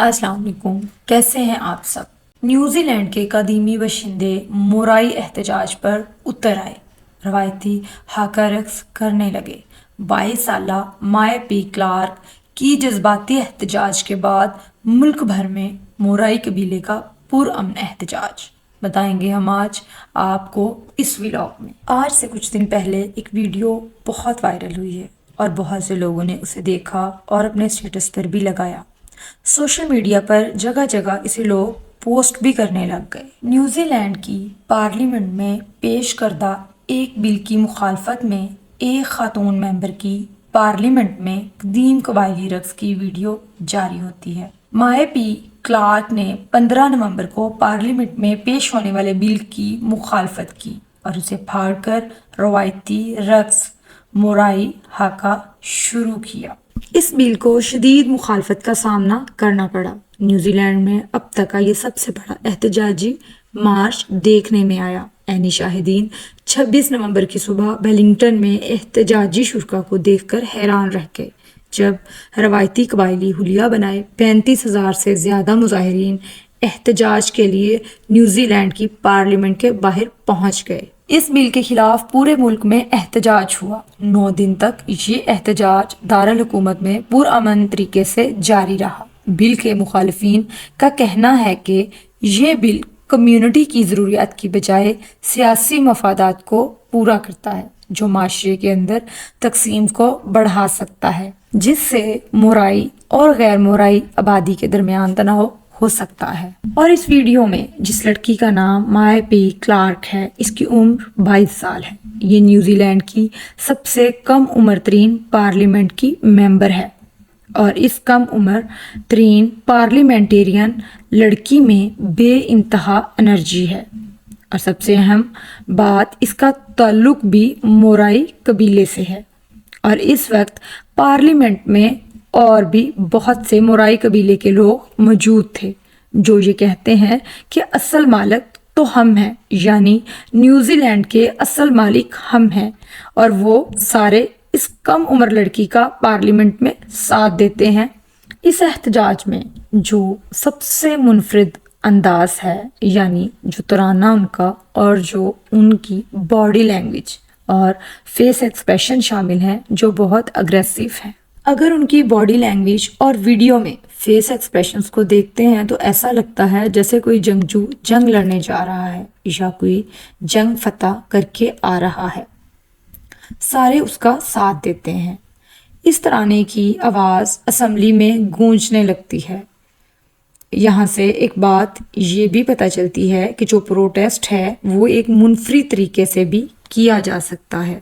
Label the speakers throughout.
Speaker 1: السلام علیکم، کیسے ہیں آپ سب؟ نیوزی لینڈ کے قدیمی باشندے مورائی احتجاج پر اتر آئے، روایتی ہاکا رقص کرنے لگے۔ 22 سالہ مائے پی کلارک کی جذباتی احتجاج کے بعد ملک بھر میں مورائی قبیلے کا پرامن احتجاج بتائیں گے ہم آج آپ کو اس ولاگ میں۔ آج سے کچھ دن پہلے ایک ویڈیو بہت وائرل ہوئی ہے اور بہت سے لوگوں نے اسے دیکھا اور اپنے اسٹیٹس پر بھی لگایا۔ سوشل میڈیا پر جگہ جگہ اسے لوگ پوسٹ بھی کرنے لگ گئے۔ نیوزی لینڈ کی پارلیمنٹ میں پیش کردہ ایک بل کی مخالفت میں ایک خاتون ممبر کی پارلیمنٹ میں قدیم قبائلی رقص کی ویڈیو جاری ہوتی ہے۔ مائے پی کلارک نے 15 نومبر کو پارلیمنٹ میں پیش ہونے والے بل کی مخالفت کی اور اسے پھاڑ کر روایتی رقص مورائی ہاکا شروع کیا۔ اس بل کو شدید مخالفت کا سامنا کرنا پڑا۔ نیوزی لینڈ میں اب تک کا یہ سب سے بڑا احتجاجی مارچ دیکھنے میں آیا۔ عینی شاہدین 26 نومبر کی صبح ویلنگٹن میں احتجاجی شرکاء کو دیکھ کر حیران رہ گئے جب روایتی قبائلی حلیہ بنائے 35,000 سے زیادہ مظاہرین احتجاج کے لیے نیوزی لینڈ کی پارلیمنٹ کے باہر پہنچ گئے۔ اس بل کے خلاف پورے ملک میں احتجاج ہوا۔ 9 دن تک یہ احتجاج دارالحکومت میں پرامن طریقے سے جاری رہا۔ بل کے مخالفین کا کہنا ہے کہ یہ بل کمیونٹی کی ضروریات کی بجائے سیاسی مفادات کو پورا کرتا ہے، جو معاشرے کے اندر تقسیم کو بڑھا سکتا ہے، جس سے مورائی اور غیر مورائی آبادی کے درمیان تناؤ ہو سکتا ہے۔ اور اس ویڈیو میں جس لڑکی کا نام مائے پی کلارک ہے، اس کی عمر 22 سال ہے۔ یہ نیوزی لینڈ کی سب سے کم عمر ترین پارلیمنٹ کی ممبر ہے اور اس کم عمر ترین پارلیمنٹیرین لڑکی میں بے انتہا انرجی ہے، اور سب سے اہم بات اس کا تعلق بھی مورائی قبیلے سے ہے۔ اور اس وقت پارلیمنٹ میں اور بھی بہت سے مورائی قبیلے کے لوگ موجود تھے جو یہ کہتے ہیں کہ اصل مالک تو ہم ہیں، یعنی نیوزی لینڈ کے اصل مالک ہم ہیں، اور وہ سارے اس کم عمر لڑکی کا پارلیمنٹ میں ساتھ دیتے ہیں۔ اس احتجاج میں جو سب سے منفرد انداز ہے، یعنی جو ترانہ ان کا اور جو ان کی باڈی لینگویج اور فیس ایکسپریشن شامل ہیں، جو بہت اگریسیو ہیں۔ اگر ان کی باڈی لینگویج اور ویڈیو میں فیس ایکسپریشنز کو دیکھتے ہیں تو ایسا لگتا ہے جیسے کوئی جنگجو جنگ لڑنے جا رہا ہے یا کوئی جنگ فتح کر کے آ رہا ہے۔ سارے اس کا ساتھ دیتے ہیں۔ اس ترانے کی آواز اسمبلی میں گونجنے لگتی ہے۔ یہاں سے ایک بات یہ بھی پتہ چلتی ہے کہ جو پروٹیسٹ ہے وہ ایک منفرد طریقے سے بھی کیا جا سکتا ہے۔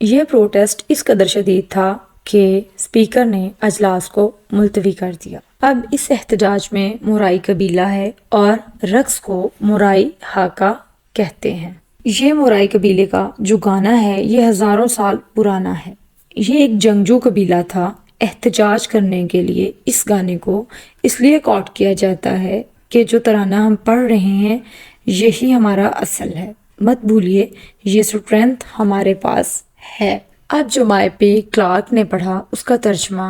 Speaker 1: یہ پروٹیسٹ اس قدر شدید تھا کہ اسپیکر نے اجلاس کو ملتوی کر دیا۔ اب اس احتجاج میں مورائی قبیلہ ہے اور رقص کو مورائی ہاکا کہتے ہیں۔ یہ مورائی قبیلے کا جو گانا ہے یہ ہزاروں سال پرانا ہے۔ یہ ایک جنگجو قبیلہ تھا۔ احتجاج کرنے کے لیے اس گانے کو اس لیے کوٹ کیا جاتا ہے کہ جو ترانہ ہم پڑھ رہے ہیں یہی ہمارا اصل ہے، مت بھولیے یہ اسٹرینتھ ہمارے پاس ہے۔ اب جو مائے پی کلارک نے پڑھا اس کا ترجمہ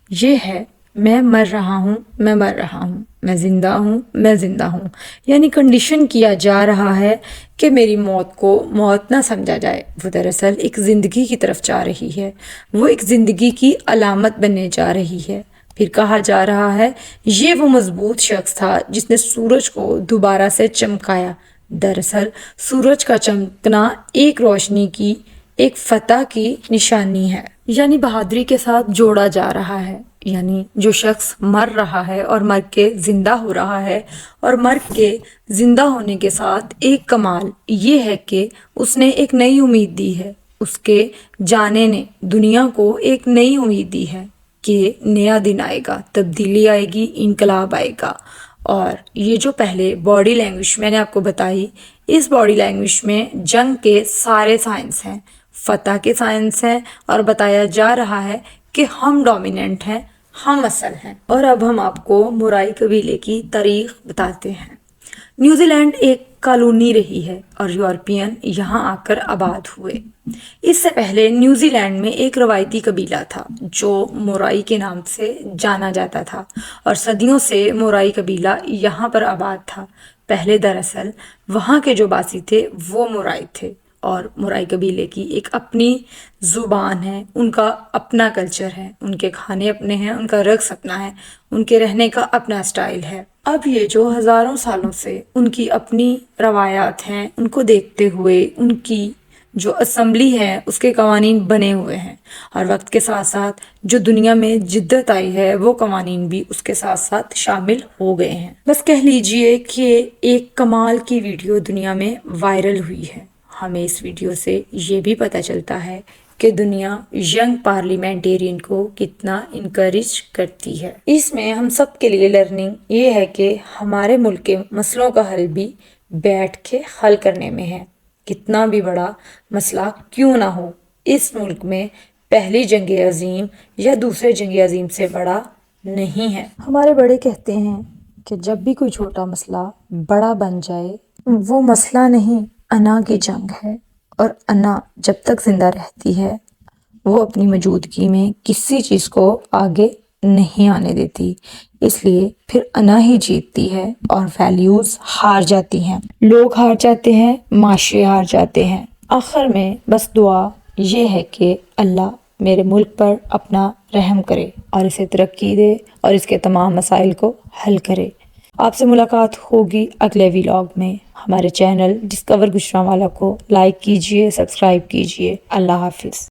Speaker 1: یہ ہے: میں مر رہا ہوں، میں مر رہا ہوں، میں زندہ ہوں، میں زندہ ہوں۔ یعنی کنڈیشن کیا جا رہا ہے کہ میری موت کو موت نہ سمجھا جائے، وہ دراصل ایک زندگی کی طرف جا رہی ہے، وہ ایک زندگی کی علامت بننے جا رہی ہے۔ پھر کہا جا رہا ہے یہ وہ مضبوط شخص تھا جس نے سورج کو دوبارہ سے چمکایا۔ دراصل سورج کا چمکنا ایک روشنی کی، ایک فتح کی نشانی ہے، یعنی بہادری کے ساتھ جوڑا جا رہا ہے۔ یعنی جو شخص مر رہا ہے اور مر کے زندہ ہو رہا ہے، اور مر کے زندہ ہونے کے ساتھ ایک کمال یہ ہے کہ اس نے ایک نئی امید دی ہے، اس کے جانے نے دنیا کو ایک نئی امید دی ہے کہ نیا دن آئے گا، تبدیلی آئے گی، انقلاب آئے گا۔ اور یہ جو پہلے باڈی لینگویج میں نے آپ کو بتائی، اس باڈی لینگویج میں جنگ کے سارے سائنس ہیں، فتح کے سائنس ہیں، اور بتایا جا رہا ہے کہ ہم ڈومیننٹ ہیں، ہم اصل ہیں۔ اور اب ہم آپ کو مورائی قبیلے کی تاریخ بتاتے ہیں۔ نیوزی لینڈ ایک کالونی رہی ہے اور یورپین یہاں آ کر آباد ہوئے۔ اس سے پہلے نیوزی لینڈ میں ایک روایتی قبیلہ تھا جو مورائی کے نام سے جانا جاتا تھا اور صدیوں سے مورائی قبیلہ یہاں پر آباد تھا۔ پہلے دراصل وہاں کے جو باسی تھے وہ مورائی تھے اور مورائی قبیلے کی ایک اپنی زبان ہے، ان کا اپنا کلچر ہے، ان کے کھانے اپنے ہیں، ان کا رقص اپنا ہے، ان کے رہنے کا اپنا سٹائل ہے۔ اب یہ جو ہزاروں سالوں سے ان کی اپنی روایات ہیں ان کو دیکھتے ہوئے ان کی جو اسمبلی ہے اس کے قوانین بنے ہوئے ہیں، اور وقت کے ساتھ ساتھ جو دنیا میں جدت آئی ہے وہ قوانین بھی اس کے ساتھ ساتھ شامل ہو گئے ہیں۔ بس کہہ لیجئے کہ ایک کمال کی ویڈیو دنیا میں وائرل ہوئی ہے۔ ہمیں اس ویڈیو سے یہ بھی پتہ چلتا ہے کہ دنیا ینگ پارلیمنٹیرین کو کتنا انکریج کرتی ہے۔ اس میں ہم سب کے لیے لرننگ یہ ہے کہ ہمارے ملک کے مسئلوں کا حل بھی بیٹھ کے حل کرنے میں ہے۔ کتنا بھی بڑا مسئلہ کیوں نہ ہو، اس ملک میں پہلی جنگ عظیم یا دوسرے جنگ عظیم سے بڑا نہیں ہے۔ ہمارے بڑے کہتے ہیں کہ جب بھی کوئی چھوٹا مسئلہ بڑا بن جائے وہ مسئلہ نہیں، انا کی جنگ ہے، اور انا جب تک زندہ رہتی ہے وہ اپنی موجودگی میں کسی چیز کو آگے نہیں آنے دیتی، اس لیے پھر انا ہی جیتتی ہے اور ویلیوز ہار جاتی ہیں، لوگ ہار جاتے ہیں، معاشرے ہار جاتے ہیں۔ آخر میں بس دعا یہ ہے کہ اللہ میرے ملک پر اپنا رحم کرے اور اسے ترقی دے اور اس کے تمام مسائل کو حل کرے۔ آپ سے ملاقات ہوگی اگلے ویلاگ میں۔ ہمارے چینل ڈسکور گجرانوالہ کو لائک کیجئے، سبسکرائب کیجئے۔ اللہ حافظ۔